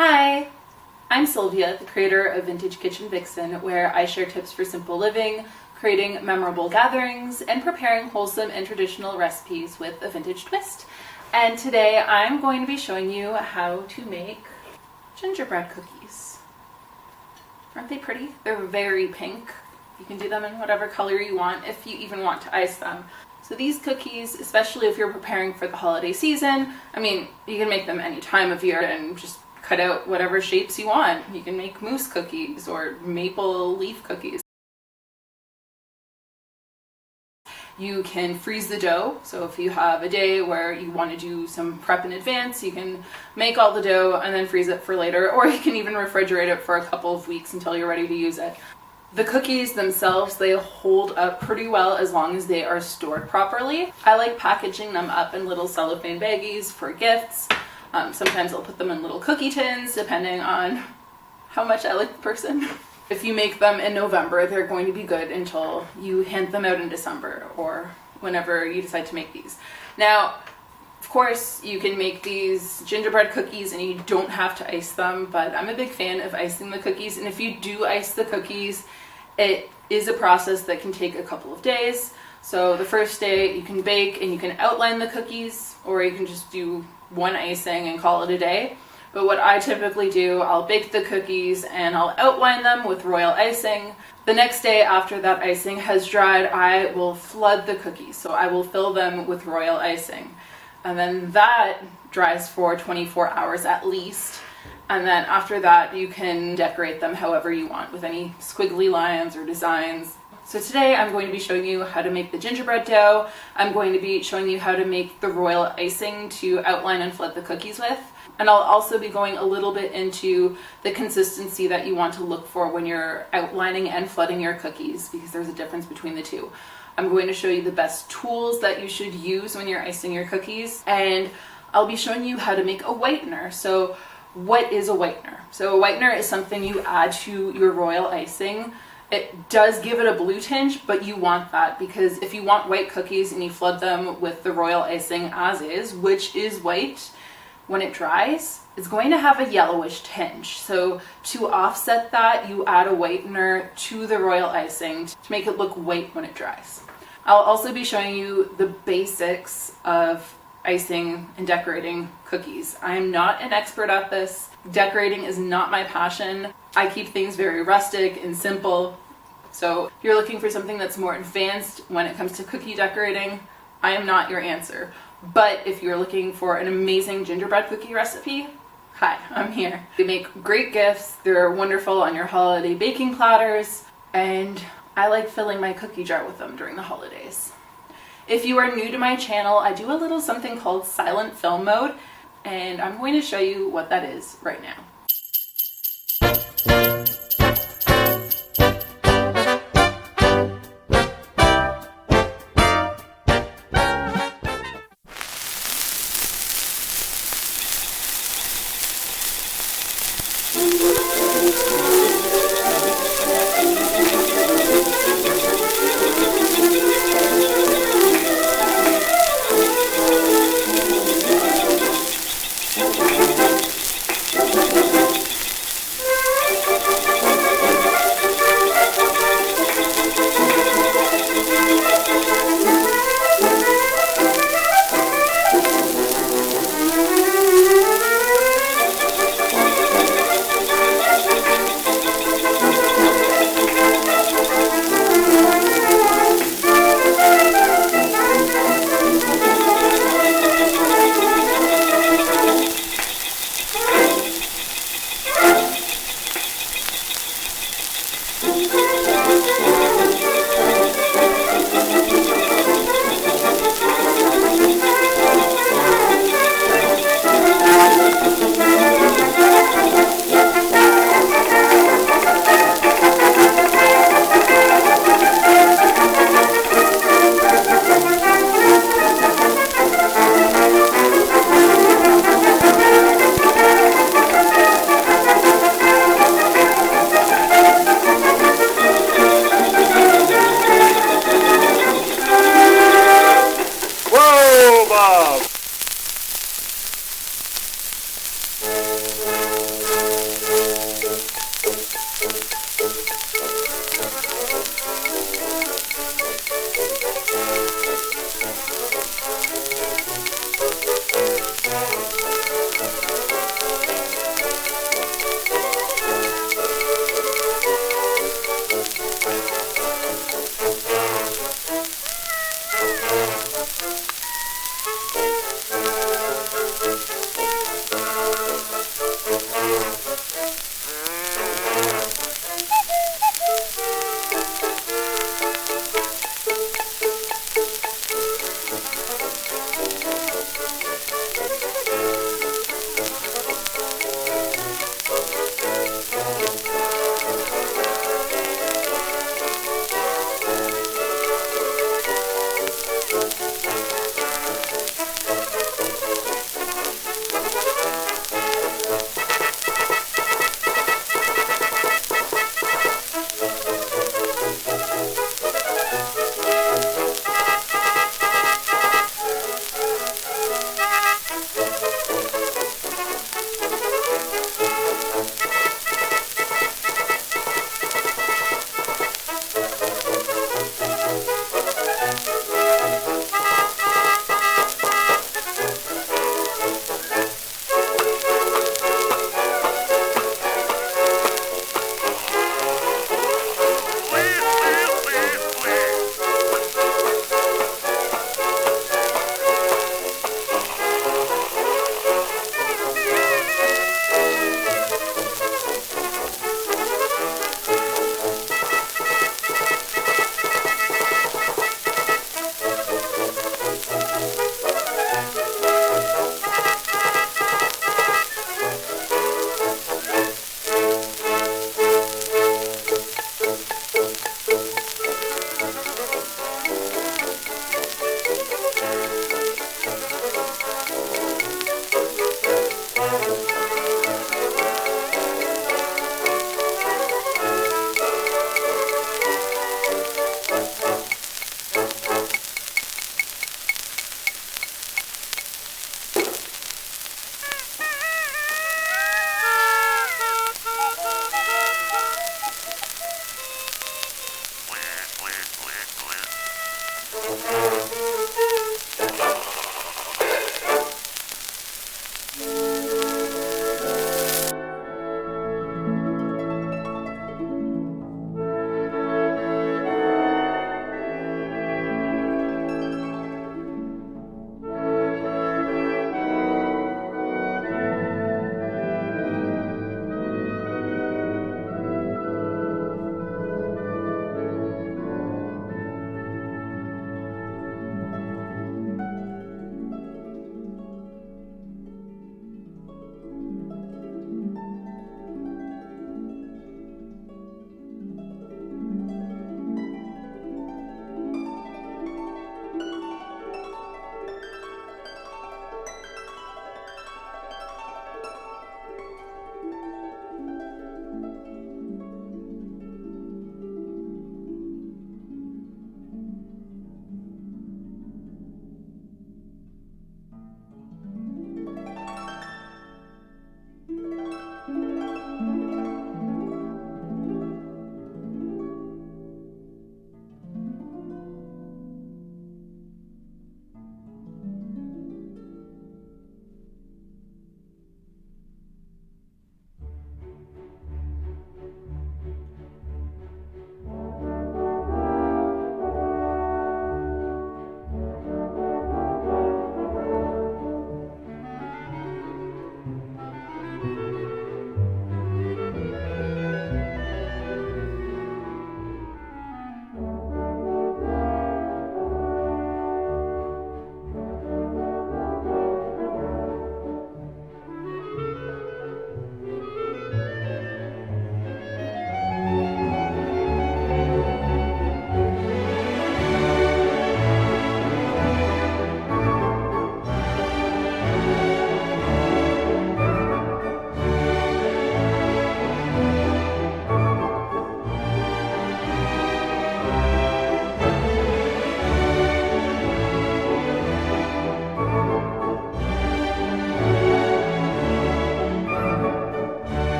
Hi, I'm Sylvia, the creator of Vintage Kitchen Vixen, where I share tips for simple living, creating memorable gatherings, and preparing wholesome and traditional recipes with a vintage twist. And today I'm going to be showing you how to make gingerbread cookies. Aren't they pretty? They're very pink. You can do them in whatever color you want, if you even want to ice them. So these cookies, especially if you're preparing for the holiday season, I mean, you can make them any time of year and just cut out whatever shapes you want. You can make mousse cookies or maple leaf cookies. You can freeze the dough, so if you have a day where you want to do some prep in advance, you can make all the dough and then freeze it for later, or you can even refrigerate it for a couple of weeks until you're ready to use it. The cookies themselves, they hold up pretty well as long as they are stored properly. I like packaging them up in little cellophane baggies for gifts. Sometimes I'll put them in little cookie tins, depending on how much I like the person. If you make them in November, they're going to be good until you hand them out in December or whenever you decide to make these. Now, of course, you can make these gingerbread cookies and you don't have to ice them, but I'm a big fan of icing the cookies. And if you do ice the cookies, it is a process that can take a couple of days. So the first day you can bake and you can outline the cookies, or you can just do one icing and call it a day. But what I typically do, I'll bake the cookies and I'll outline them with royal icing. The next day after that icing has dried, I will flood the cookies. So I will fill them with royal icing. And then that dries for 24 hours at least. And then after that, you can decorate them however you want with any squiggly lines or designs. So today I'm going to be showing you how to make the gingerbread dough. I'm going to be showing you how to make the royal icing to outline and flood the cookies with. And I'll also be going a little bit into the consistency that you want to look for when you're outlining and flooding your cookies, because there's a difference between the two. I'm going to show you the best tools that you should use when you're icing your cookies, and I'll be showing you how to make a whitener. So what is a whitener? So a whitener is something you add to your royal icing. It does give it a blue tinge, but you want that because if you want white cookies and you flood them with the royal icing as is, which is white, when it dries, it's going to have a yellowish tinge. So to offset that, you add a whitener to the royal icing to make it look white when it dries. I'll also be showing you the basics of icing and decorating cookies. I'm not an expert at this. Decorating is not my passion. I keep things very rustic and simple. So if you're looking for something that's more advanced when it comes to cookie decorating, I am not your answer. But if you're looking for an amazing gingerbread cookie recipe, hi, I'm here. They make great gifts. They're wonderful on your holiday baking platters, and I like filling my cookie jar with them during the holidays. If you are new to my channel, I do a little something called silent film mode, and I'm going to show you what that is right now.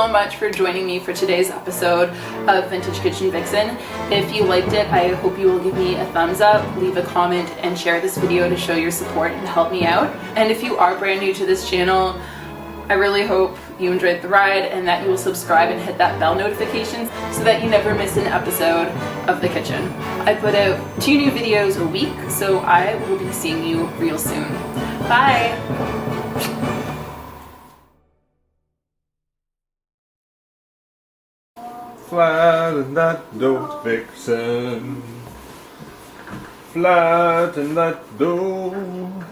so much for joining me for today's episode of Vintage Kitchen Vixen. If you liked it, I hope you will give me a thumbs up, leave a comment, and share this video to show your support and help me out. And if you are brand new to this channel, I really hope you enjoyed the ride and that you will subscribe and hit that bell notification so that you never miss an episode of the kitchen. I put out 2 new videos a week, so I will be seeing you real soon. Bye! Flatten that dough, Vixen. Flatten that dough.